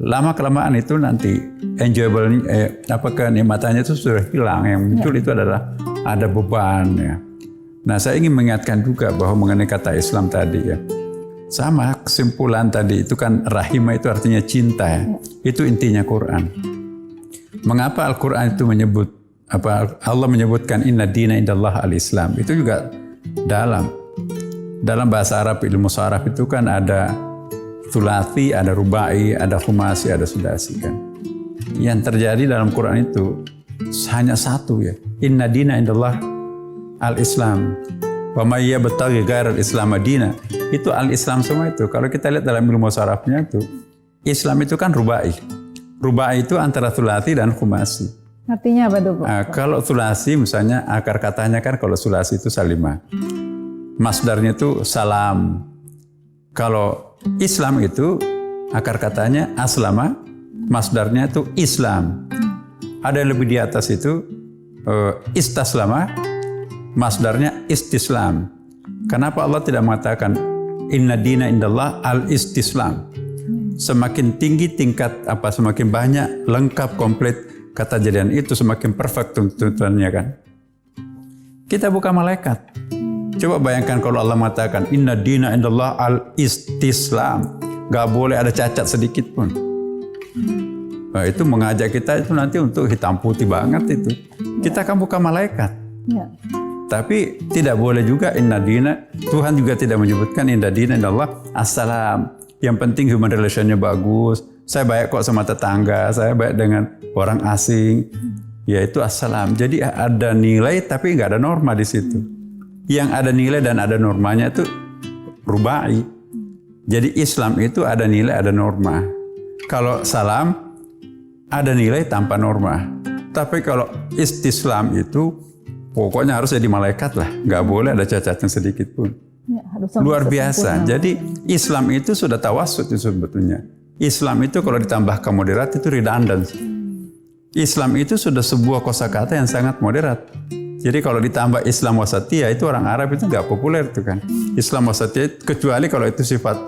lama-kelamaan itu nanti enjoyable, kenikmatannya itu sudah hilang. Yang muncul itu adalah ada beban ya. Nah saya ingin mengingatkan juga bahwa mengenai kata Islam tadi ya, sama kesimpulan tadi itu kan rahimah itu artinya cinta ya. Itu intinya Quran. Mengapa Al-Quran itu menyebut Allah menyebutkan inna dina indallah al-Islam, itu juga dalam bahasa Arab, ilmu saraf itu kan ada thulathi, ada rubai, ada khumasi, ada sudasi kan. Yang terjadi dalam Quran itu hanya satu ya. Inna dina indallah al-Islam. Wa may yabtaghi ghairal Islam dina. Itu al-Islam semua itu. Kalau kita lihat dalam ilmu sarafnya itu, Islam itu kan rubai. Rubai itu antara thulathi dan khumasi. Artinya apa tuh Pak? Nah, kalau thulathi misalnya akar katanya kan kalau thulathi itu salimah. Masdarnya itu salam. Kalau Islam itu akar katanya aslama, masdarnya itu Islam. Ada yang lebih di atas itu istaslama, masdarnya istislam. Kenapa Allah tidak mengatakan inna dina indallah al-istislam? Semakin tinggi tingkat semakin banyak, lengkap, komplit kata jadian itu, semakin perfect tuntutannya kan. Kita bukan malaikat. Coba bayangkan kalau Allah mengatakan inna dina indallah al-istislam, gak boleh ada cacat sedikit pun. Nah, itu mengajak kita itu nanti untuk hitam putih banget itu. Kita kan bukan malaikat. Ya. Tapi tidak boleh juga inna dina, Tuhan juga tidak menyebutkan inna dina indallah assalam. Yang penting human relationnya bagus. Saya baik kok sama tetangga, saya baik dengan orang asing. Yaitu assalam. Jadi ada nilai tapi nggak ada norma di situ. Yang ada nilai dan ada normanya itu rubai. Jadi Islam itu ada nilai, ada norma. Kalau salam ada nilai tanpa norma. Tapi kalau istislam itu pokoknya harus jadi malaikat lah, nggak boleh ada cacatnya sedikit pun. Ya, harus Luar biasa. sempurna. Jadi Islam itu sudah tawasud itu sebetulnya. Islam itu kalau ditambahkan moderat itu redundant. Islam itu sudah sebuah kosakata yang sangat moderat. Jadi kalau ditambah Islam wasatiyah itu orang Arab itu nggak populer tuh kan. Islam wasatiyah kecuali kalau itu sifat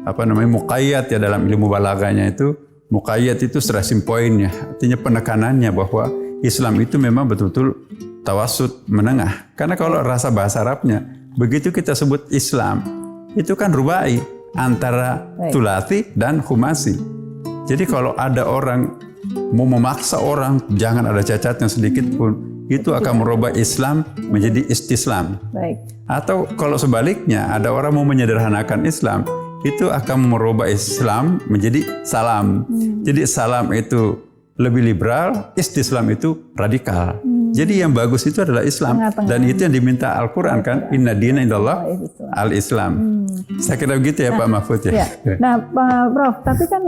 muqayyad ya dalam ilmu balaganya itu. Muqayyad itu stressing point-nya, artinya penekanannya bahwa Islam itu memang betul-betul tawasud menengah. Karena kalau rasa bahasa Arabnya, begitu kita sebut Islam, itu kan rubai antara tulati dan humasi. Jadi kalau ada orang mau memaksa orang jangan ada cacatnya sedikit pun, itu akan merubah Islam menjadi istislam. Baik. Atau kalau sebaliknya ada orang mau menyederhanakan Islam, itu akan merubah Islam menjadi salam. Jadi salam itu lebih liberal, istislam itu radikal. Jadi yang bagus itu adalah Islam. Tengah-tengah. Dan itu yang diminta Al-Quran kan. Inna dina indallah al-Islam. Saya kira begitu ya Pak Mahfud ya. Nah Pak Prof, tapi kan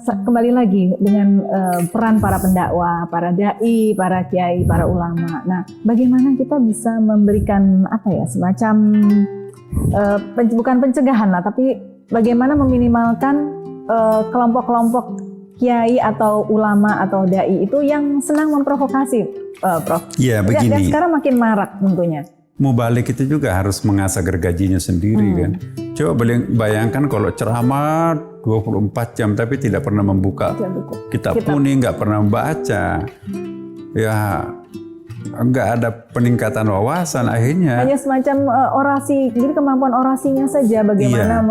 kembali lagi dengan peran para pendakwah, para dai, para kiai, para ulama. Nah bagaimana kita bisa memberikan semacam bukan pencegahan lah, tapi bagaimana meminimalkan kelompok-kelompok kiai atau ulama atau dai itu yang senang memprovokasi, Prof. Iya Dan begini. sekarang makin marak tentunya. Mubalik itu juga harus mengasah gergajinya sendiri kan. Coba bayangkan kalau ceramah 24 jam tapi tidak pernah membuka kitab kuning, nggak pernah membaca. Ya nggak ada peningkatan wawasan akhirnya. Hanya semacam orasi, jadi kemampuan orasinya saja bagaimana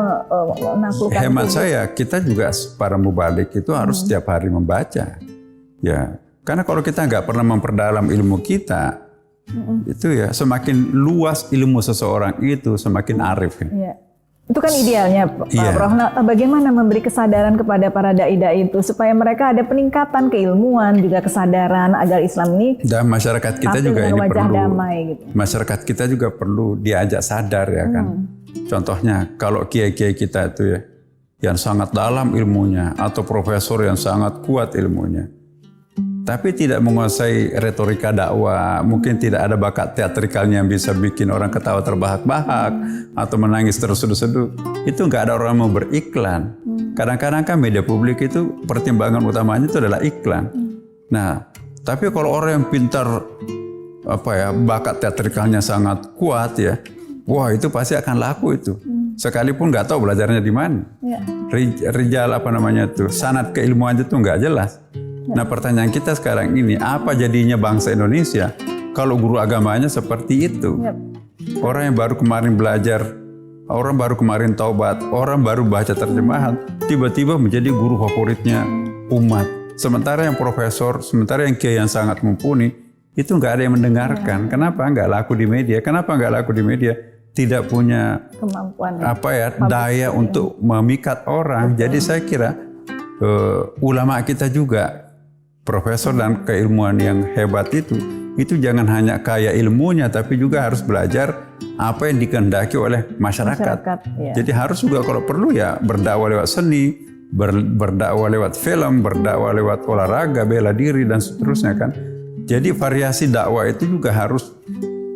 menaklukkan. Hemat saya, kita juga para mubalik itu harus setiap hari membaca. Ya, karena kalau kita nggak pernah memperdalam ilmu kita, itu ya semakin luas ilmu seseorang itu semakin arif. Ya. Itu kan idealnya Pak Iya. Prof. Nah, bagaimana memberi kesadaran kepada para dai-dai itu supaya mereka ada peningkatan keilmuan juga kesadaran agar Islam ini Dan masyarakat kita tampil juga dengan ini wajah perlu. damai gitu. Masyarakat kita juga perlu diajak sadar ya kan. Contohnya kalau kiai-kiai kita itu ya yang sangat dalam ilmunya atau profesor yang sangat kuat ilmunya, tapi tidak menguasai retorika dakwah, mungkin tidak ada bakat teatrikalnya yang bisa bikin orang ketawa terbahak-bahak atau menangis terseduh-seduh, itu nggak ada orang mau beriklan. Kadang-kadang kan media publik itu pertimbangan utamanya itu adalah iklan. Nah, tapi kalau orang yang pintar bakat teatrikalnya sangat kuat ya, wah itu pasti akan laku itu. Sekalipun nggak tahu belajarnya di mana. Rijal sanad keilmuannya itu nggak jelas. Nah pertanyaan kita sekarang ini, apa jadinya bangsa Indonesia kalau guru agamanya seperti itu? Orang yang baru kemarin belajar, orang baru kemarin taubat, orang baru baca terjemahan, tiba-tiba menjadi guru favoritnya umat. Sementara yang profesor, sementara yang kiai yang sangat mumpuni, itu nggak ada yang mendengarkan. Kenapa nggak laku di media? Kenapa nggak laku di media? Tidak punya Kemampuan daya untuk memikat orang. Jadi saya kira ulama kita juga, profesor dan keilmuan yang hebat itu jangan hanya kaya ilmunya, tapi juga harus belajar apa yang dikehendaki oleh masyarakat. ya. Jadi harus juga kalau perlu ya berdakwah lewat seni, berdakwah lewat film, berdakwah lewat olahraga, bela diri dan seterusnya kan. Jadi variasi dakwah itu juga harus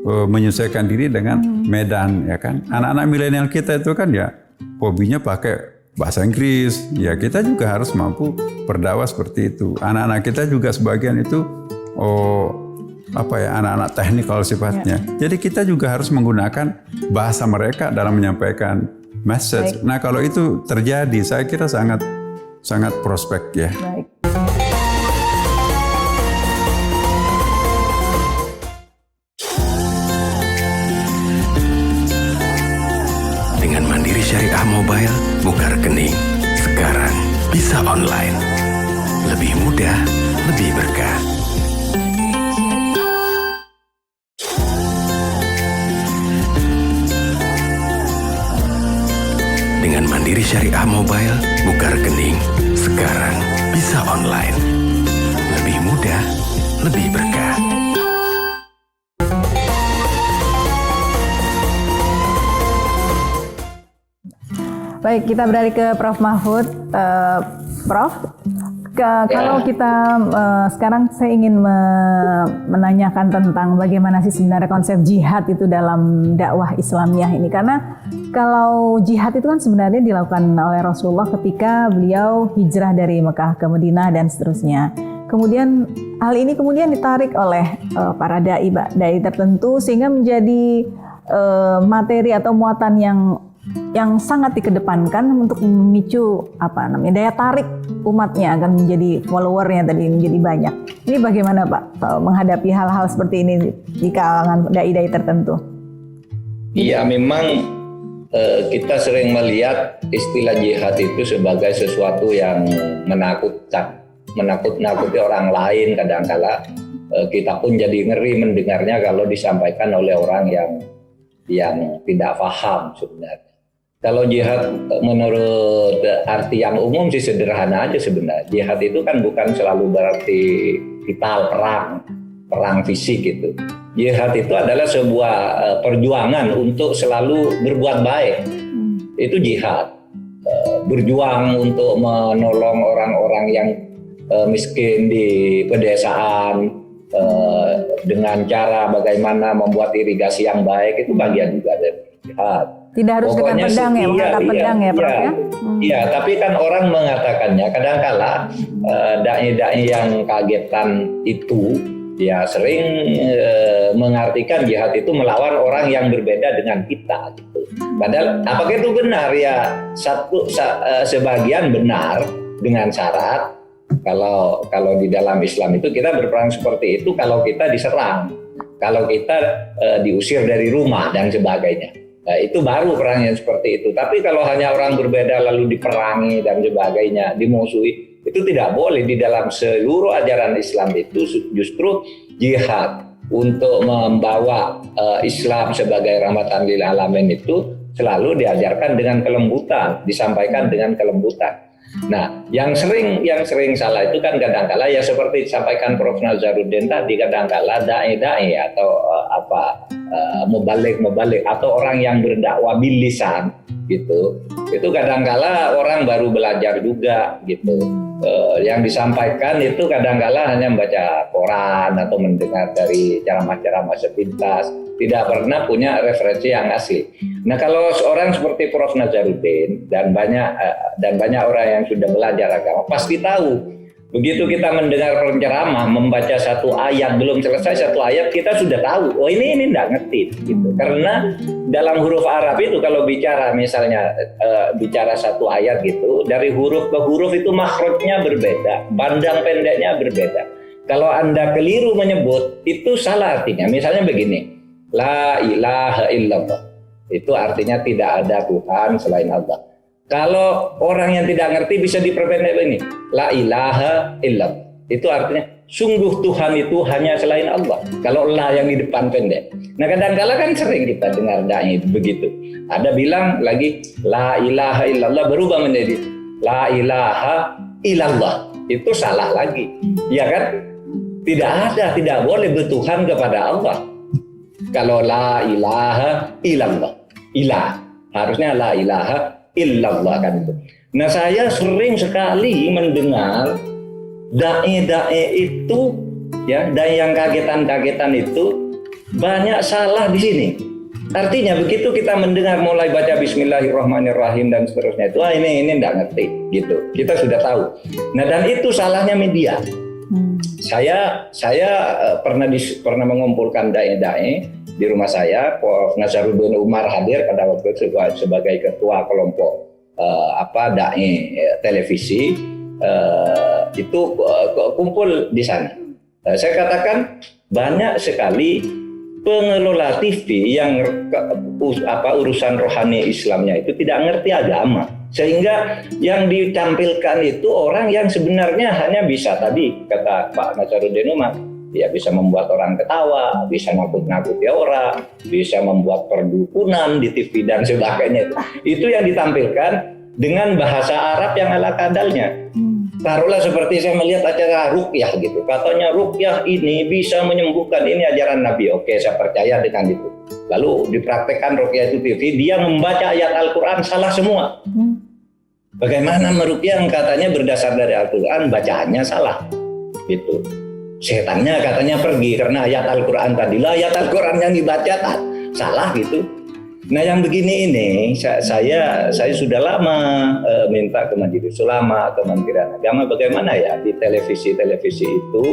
menyesuaikan diri dengan medan ya kan. Anak-anak milenial kita itu kan ya hobinya pakai bahasa Inggris, ya kita juga harus mampu berdakwah seperti itu. Anak-anak kita juga sebagian itu anak-anak teknikal sifatnya. Jadi kita juga harus menggunakan bahasa mereka dalam menyampaikan message. Nah kalau itu terjadi, saya kira sangat prospek ya. Baik. Dengan Mandiri Syariah Mobile, buka rekening sekarang bisa online. Lebih mudah, lebih berkah. Dengan Mandiri Syariah Mobile, buka rekening sekarang bisa online. Lebih mudah, lebih berkah. Baik, kita beralih ke Prof. Mahfud. Prof, Kalau kita sekarang saya ingin menanyakan tentang bagaimana sih sebenarnya konsep jihad itu dalam dakwah Islamiyah ini, karena kalau jihad itu kan sebenarnya dilakukan oleh Rasulullah ketika beliau hijrah dari Mekah ke Madinah dan seterusnya. Kemudian hal ini kemudian ditarik oleh para dai tertentu sehingga menjadi materi atau muatan yang sangat dikedepankan untuk memicu daya tarik umatnya akan menjadi followernya tadi menjadi banyak. Ini bagaimana Pak menghadapi hal-hal seperti ini di kalangan dai-dai tertentu? Iya, memang kita sering melihat istilah jihad itu sebagai sesuatu yang menakut-nakuti orang lain. Kadang-kala kita pun jadi ngeri mendengarnya kalau disampaikan oleh orang yang tidak paham sebenarnya. Kalau jihad menurut arti yang umum sih sederhana aja sebenarnya. Jihad itu kan bukan selalu berarti vital, perang fisik gitu. Jihad itu adalah sebuah perjuangan untuk selalu berbuat baik. Itu jihad. Berjuang untuk menolong orang-orang yang miskin di pedesaan dengan cara bagaimana membuat irigasi yang baik, itu bagian juga dari jihad. Tidak harus Pokoknya dengan pedang ya, mengangkat pedang ya Prof ya? Iya, tapi kan orang mengatakannya kadang-kala dai-dai yang kagetan itu ya sering mengartikan jihad itu melawan orang yang berbeda dengan kita gitu. Padahal apakah itu benar ya? Sebagian benar dengan syarat kalau di dalam Islam itu kita berperang seperti itu kalau kita diserang, kalau kita diusir dari rumah dan sebagainya. Nah, itu baru perang yang seperti itu. Tapi kalau hanya orang berbeda lalu diperangi dan sebagainya, dimusuhi, itu tidak boleh. Di dalam seluruh ajaran Islam itu justru jihad untuk membawa Islam sebagai rahmatan lil alamin itu selalu diajarkan dengan kelembutan, disampaikan dengan kelembutan. Nah, yang sering salah itu kan kadang-kala ya seperti disampaikan Prof. Nazarudin tadi, kadang-kala dai-dai atau mubalik atau orang yang berdakwah bil lisan gitu. Itu kadang-kala orang baru belajar juga gitu. Yang disampaikan itu kadang-kala hanya membaca koran atau mendengar dari ceramah-ceramah sepintas, tidak pernah punya referensi yang asli. Nah, kalau seorang seperti Prof. Nazarudin dan banyak orang yang sudah belajar agama pasti tahu. Begitu kita mendengar penceramah membaca satu ayat, belum selesai satu ayat kita sudah tahu, oh ini tidak ngerti gitu. Karena dalam huruf Arab itu kalau bicara misalnya bicara satu ayat gitu, dari huruf ke huruf itu makhrajnya berbeda, pandang pendeknya berbeda. Kalau Anda keliru menyebut itu salah artinya. Misalnya begini, la ilaha illallah. Itu artinya tidak ada Tuhan selain Allah. Kalau orang yang tidak ngerti bisa diperpendek ini, la ilaha illallah. Itu artinya sungguh Tuhan itu hanya selain Allah. Kalau la yang di depan pendek. Nah, kadang-kala kan sering kita dengar dai begitu. Ada bilang lagi la ilaha illallah berubah menjadi la ilaha illallah. Itu salah lagi. Ya kan? Tidak boleh bertuhan kepada Allah. Kalau la ilaha illallah, ilah harusnya la ilaha illallah kan itu. Nah, saya sering sekali mendengar dai-dai itu ya, dai yang kagetan-kagetan itu banyak salah di sini. Artinya begitu kita mendengar mulai baca bismillahirrahmanirrahim dan seterusnya itu ini enggak ngerti gitu. Kita sudah tahu. Nah, dan itu salahnya media. Saya pernah mengumpulkan dai-dai di rumah saya. Prof. Nazarudin Umar hadir pada waktu itu sebagai ketua kelompok dai televisi itu kumpul di sana. Saya katakan banyak sekali pengelola TV yang urusan rohani Islamnya itu tidak ngerti agama, sehingga yang ditampilkan itu orang yang sebenarnya hanya bisa tadi kata Pak Nazarudin Umar, ya bisa membuat orang ketawa, bisa nakut-nakuti orang, bisa membuat perdukunan di TV dan sebagainya. Itu yang ditampilkan dengan bahasa Arab yang ala kadalnya. Taruhlah seperti saya melihat acara ruqyah gitu. Katanya ruqyah ini bisa menyembuhkan, ini ajaran Nabi. Oke, saya percaya dengan itu. Lalu dipraktekkan ruqyah itu TV, dia membaca ayat Al-Quran salah semua. Bagaimana meruqyah yang katanya berdasar dari Al-Quran, bacaannya salah, gitu. Setannya katanya pergi karena ayat Al-Quran tadi. Lah ayat Al-Quran yang dibaca salah gitu. Nah yang begini ini saya sudah lama minta ke Majelis Ulama, Kementerian Agama, bagaimana ya di televisi itu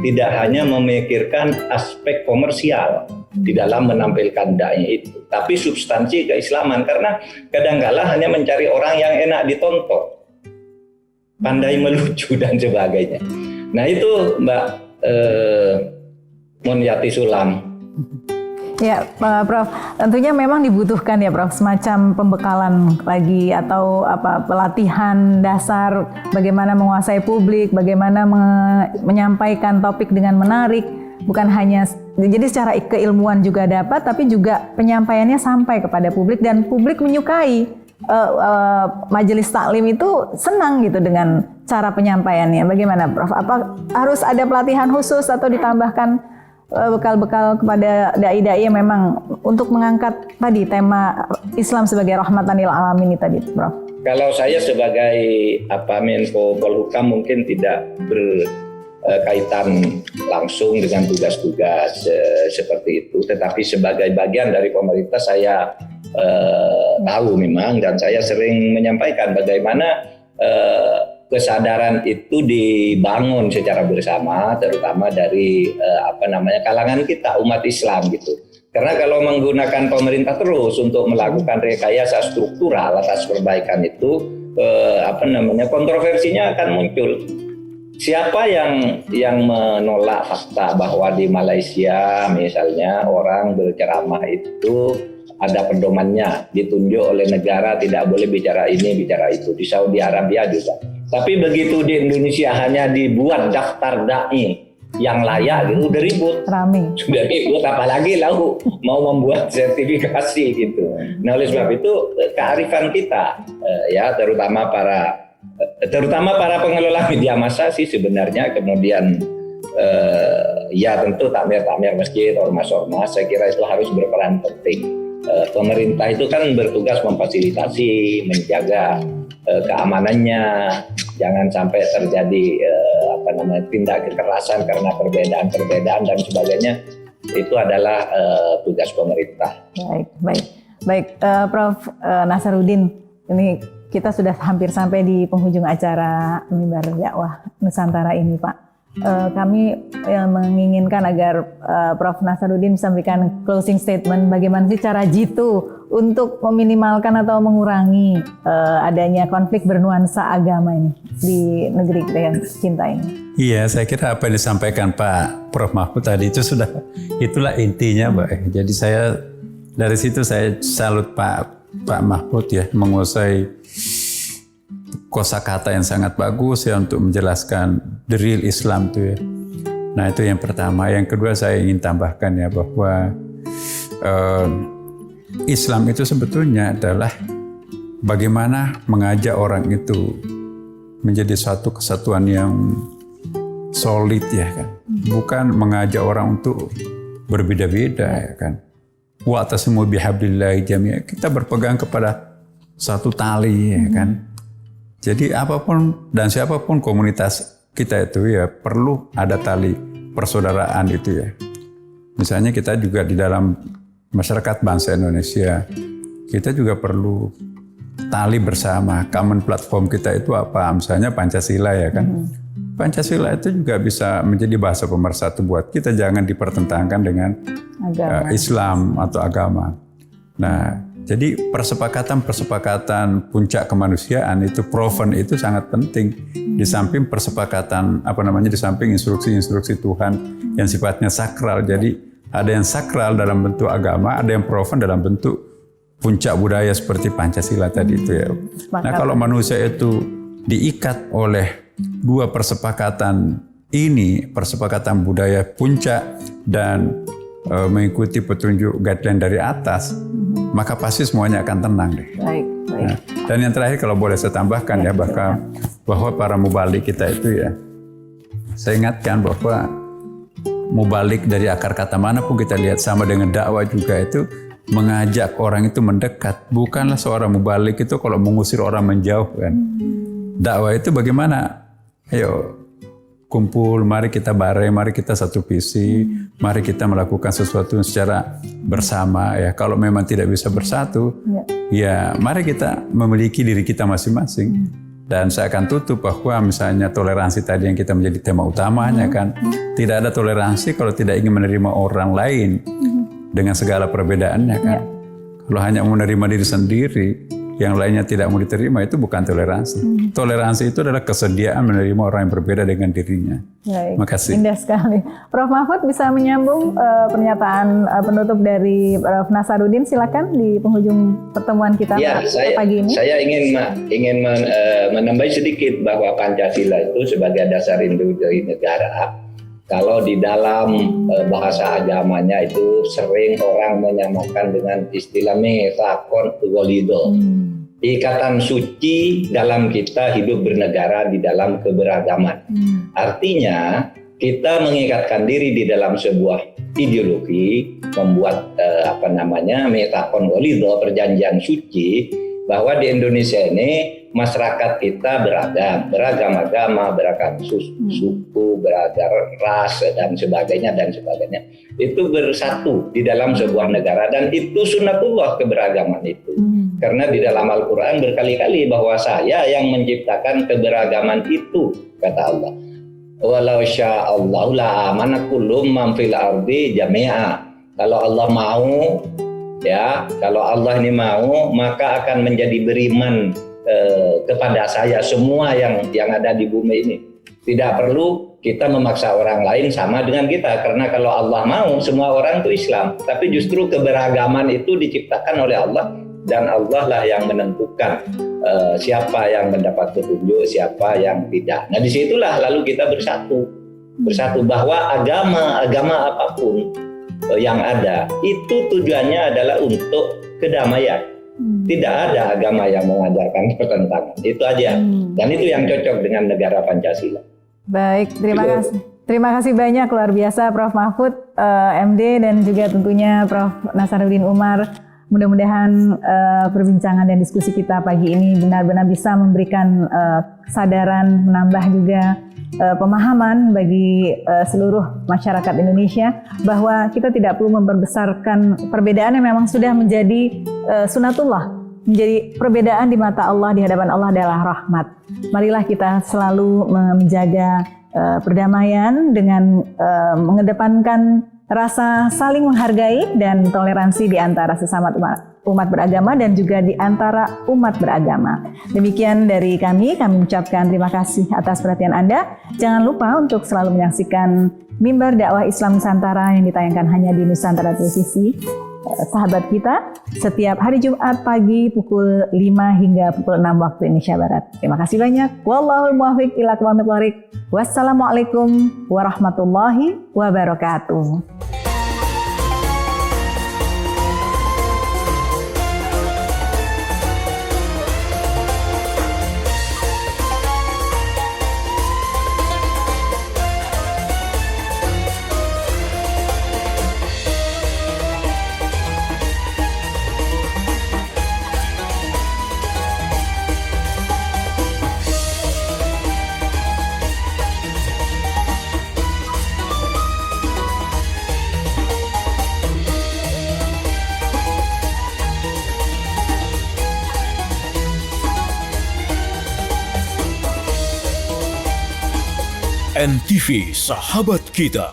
tidak hanya memikirkan aspek komersial di dalam menampilkan dai itu, tapi substansi keislaman, karena kadang-kala hanya mencari orang yang enak ditonton, pandai melucu dan sebagainya. Nah itu Mbak Munyati Sulam. Ya, Prof. Tentunya memang dibutuhkan ya, Prof. Semacam pembekalan lagi atau pelatihan dasar bagaimana menguasai publik, bagaimana menyampaikan topik dengan menarik, bukan hanya jadi secara keilmuan juga dapat, tapi juga penyampaiannya sampai kepada publik dan publik menyukai. Majelis taklim itu senang gitu dengan cara penyampaiannya. Bagaimana, Prof? Apa harus ada pelatihan khusus atau ditambahkan bekal-bekal kepada dai-dai yang memang untuk mengangkat tadi tema Islam sebagai rahmatan lil alamin tadi, Prof? Kalau saya sebagai Menko Polhukam mungkin tidak berkaitan langsung dengan tugas-tugas seperti itu, tetapi sebagai bagian dari pemerintah saya tahu memang, dan saya sering menyampaikan bagaimana kesadaran itu dibangun secara bersama, terutama dari kalangan kita umat Islam gitu. Karena kalau menggunakan pemerintah terus untuk melakukan rekayasa struktural atas perbaikan itu, kontroversinya akan muncul. Siapa yang menolak fakta bahwa di Malaysia misalnya orang berceramah itu ada pedomannya, ditunjuk oleh negara tidak boleh bicara ini, bicara itu. Di Saudi Arabia juga. Tapi begitu di Indonesia hanya dibuat daftar dai yang layak, gitu, udah ribut. Rame. Sudah ribut, apalagi lalu mau membuat sertifikasi gitu. Nah oleh sebab itu kearifan kita, ya terutama para pengelola media massa sih sebenarnya, kemudian ya tentu takmir masjid, ormas-ormas, saya kira itu harus berperan penting. Pemerintah itu kan bertugas memfasilitasi, menjaga keamanannya, jangan sampai terjadi tindak kekerasan karena perbedaan dan sebagainya. Itu adalah tugas pemerintah. Baik, Prof. Nasaruddin, ini kita sudah hampir sampai di penghujung acara Mimbar Dakwah Nusantara ini, Pak. Kami menginginkan agar Prof. Nasaruddin bisa memberikan closing statement bagaimana sih cara jitu untuk meminimalkan atau mengurangi adanya konflik bernuansa agama ini di negeri kita yang cinta ini. Iya, saya kira apa yang disampaikan Pak Prof. Mahfud tadi itu itulah intinya, Mbak. Jadi dari situ saya salut Pak Mahfud ya, menguasai kosakata yang sangat bagus ya untuk menjelaskan the real Islam itu ya. Nah itu yang pertama. Yang kedua saya ingin tambahkan ya bahwa Islam itu sebetulnya adalah bagaimana mengajak orang itu menjadi suatu kesatuan yang solid ya kan. Bukan mengajak orang untuk berbeda-beda ya kan. Wa'tasimu bihablillahi jami'a. Kita berpegang kepada satu tali ya kan. Jadi apapun dan siapapun komunitas kita itu ya perlu ada tali persaudaraan itu ya. Misalnya kita juga di dalam masyarakat bangsa Indonesia, kita juga perlu tali bersama. Common platform kita itu apa? Misalnya Pancasila ya kan. Pancasila itu juga bisa menjadi bahasa pemersatu buat kita, jangan dipertentangkan dengan Islam atau agama. Nah, jadi persepakatan puncak kemanusiaan itu proven itu sangat penting. Di samping persepakatan di samping instruksi Tuhan yang sifatnya sakral. Jadi ada yang sakral dalam bentuk agama, ada yang proven dalam bentuk puncak budaya seperti Pancasila tadi itu ya. Nah kalau manusia itu diikat oleh dua persepakatan ini, persepakatan budaya puncak dan mengikuti petunjuk guideline dari atas, maka pasti semuanya akan tenang deh. Baik. Nah, dan yang terakhir kalau boleh saya tambahkan bahwa para mubalik kita itu ya, saya ingatkan bahwa mubalik dari akar kata mana pun kita lihat sama dengan dakwah juga itu mengajak orang itu mendekat. Bukanlah seorang mubalik itu kalau mengusir orang menjauh kan. Dakwah itu bagaimana? Ayo kumpul, mari kita bareng, mari kita satu visi, mari kita melakukan sesuatu secara bersama ya. Kalau memang tidak bisa bersatu, ya mari kita memiliki diri kita masing-masing. Dan saya akan tutup bahwa misalnya toleransi tadi yang kita menjadi tema utamanya kan, tidak ada toleransi kalau tidak ingin menerima orang lain dengan segala perbedaannya kan. Kalau hanya menerima diri sendiri, yang lainnya tidak mau diterima, itu bukan toleransi. Toleransi itu adalah kesediaan menerima orang yang berbeda dengan dirinya. Baik. Makasih. Indah sekali. Prof. Mahfud bisa menyambung pernyataan penutup dari Prof. Nasaruddin, silakan di penghujung pertemuan kita pagi ini. Saya ingin menambahi sedikit bahwa Pancasila itu sebagai dasar induk dari negara. Kalau di dalam bahasa agamanya itu sering orang menyamakan dengan istilah mitsaqon ghalidho. Ikatan suci dalam kita hidup bernegara di dalam keberagaman. Artinya kita mengikatkan diri di dalam sebuah ideologi, membuat mitsaqon ghalidho, perjanjian suci, bahwa di Indonesia ini masyarakat kita beragam agama, beragam suku, beragam ras dan sebagainya. Itu bersatu di dalam sebuah negara, dan itu sunnatullah keberagaman itu. Karena di dalam Al-Quran berkali-kali bahwa saya yang menciptakan keberagaman itu, kata Allah. Walau sya'allahu la'amana kullum man fil ardi jami'a. Kalau Allah mau, kalau Allah ini mau, maka akan menjadi beriman kepada saya semua yang ada di bumi ini. Tidak perlu kita memaksa orang lain sama dengan kita, karena kalau Allah mau, semua orang itu Islam. Tapi justru keberagaman itu diciptakan oleh Allah, dan Allah lah yang menentukan siapa yang mendapat petunjuk, siapa yang tidak. Nah, disitulah lalu kita bersatu bahwa agama apapun yang ada itu tujuannya adalah untuk kedamaian. Tidak ada agama yang mengajarkan pertentangan. Itu aja. Dan itu yang cocok dengan negara Pancasila. Baik, terima kasih. Terima kasih banyak, luar biasa Prof. Mahfud, MD, dan juga tentunya Prof. Nasaruddin Umar. Mudah-mudahan perbincangan dan diskusi kita pagi ini benar-benar bisa memberikan kesadaran, menambah juga pemahaman bagi seluruh masyarakat Indonesia bahwa kita tidak perlu memperbesarkan perbedaan yang memang sudah menjadi sunatullah, menjadi perbedaan di mata Allah, di hadapan Allah adalah rahmat. Marilah kita selalu menjaga perdamaian dengan mengedepankan rasa saling menghargai dan toleransi di antara sesama umat beragama dan juga di antara umat beragama. Demikian dari kami ucapkan terima kasih atas perhatian Anda. Jangan lupa untuk selalu menyaksikan Mimbar Dakwah Islam Nusantara yang ditayangkan hanya di Nusantara Televisi. Sahabat kita, setiap hari Jumat pagi pukul 5 hingga pukul 6 waktu Indonesia Barat. Terima kasih banyak. Wallahul muwaffiq ila aqwamit thoriq. Wassalamualaikum warahmatullahi wabarakatuh. NTV Sahabat Kita.